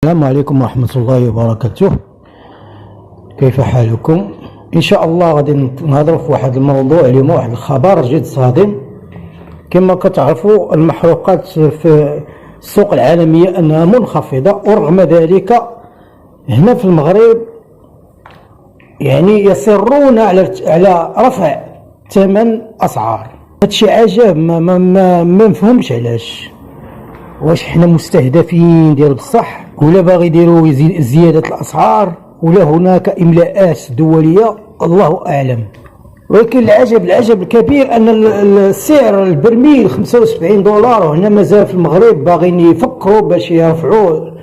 السلام عليكم ورحمة الله وبركاته. كيف حالكم؟ إن شاء الله غادي نهضروا في واحد الموضوع اليوم، واحد الخبر جد صادم. كما كتعرفوا المحروقات في السوق العالمية أنها منخفضة، ورغم ذلك هنا في المغرب يعني يصرون على رفع ثمن أسعار. هادشي عجب، ما نفهمش علاش. واش حنا مستهدفين ديال بصح، ولا باغي يديروا زيادة الأسعار، ولا هناك إملاءات دولية؟ الله أعلم. ولكن العجب الكبير أن السعر البرميل 75 دولار، وهنا مازال في المغرب باغيين يفكروا باش يرفعوه،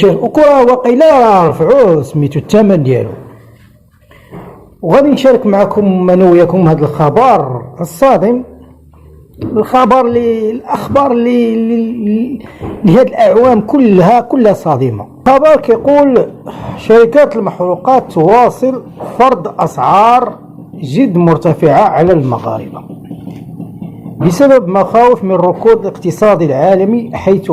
وكرة وقيلا رفعوه سميتو الثمن ديالو. وغادي نشارك معكم أنا وياكم هذا الخبر الصادم، الأخبار اللي هذه الأعوام كلها صادمة. خبر كيقول شركات المحروقات تواصل فرض أسعار جد مرتفعة على المغاربة بسبب مخاوف من ركود الاقتصاد العالمي، حيث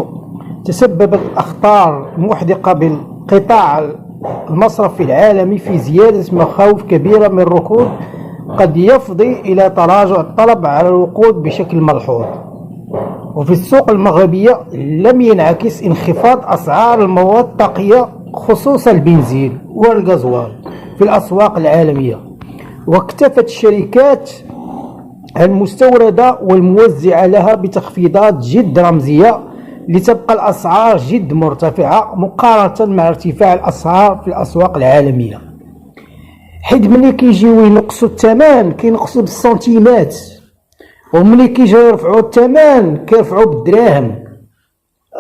تسببت أخطار محدقة بالقطاع المصرفي العالمي في زيادة مخاوف كبيرة من ركود قد يفضي إلى تراجع الطلب على الوقود بشكل ملحوظ. وفي السوق المغربية لم ينعكس انخفاض أسعار المواد الطاقية خصوصا البنزين والغازوال في الأسواق العالمية، واكتفت الشركات المستوردة والموزعة لها بتخفيضات جد رمزية لتبقى الأسعار جد مرتفعة مقارنة مع ارتفاع الأسعار في الأسواق العالمية. حيت ملي كيجيو ينقصوا الثمن كينقصوا بالسنتيمات، وملي كيجيو يرفعوا الثمن كيرفعوا بالدراهم.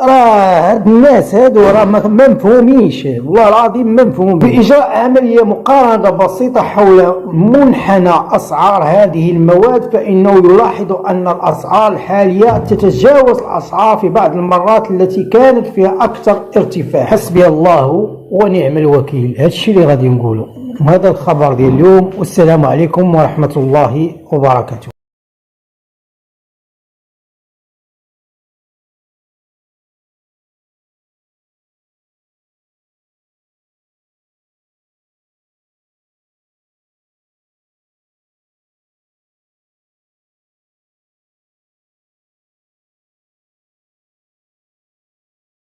راه هاد الناس هادو راه ما مفهومينش، والله العظيم ما مفهومين. بإجراء عملية مقارنة بسيطة حول منحنى أسعار هذه المواد، فإنه يلاحظ أن الأسعار الحالية تتجاوز الأسعار في بعض المرات التي كانت فيها أكثر ارتفاع. حسبي الله ونعم الوكيل. هادشي اللي غادي نقوله. وهذا الخبر ديال اليوم، والسلام عليكم ورحمة الله وبركاته.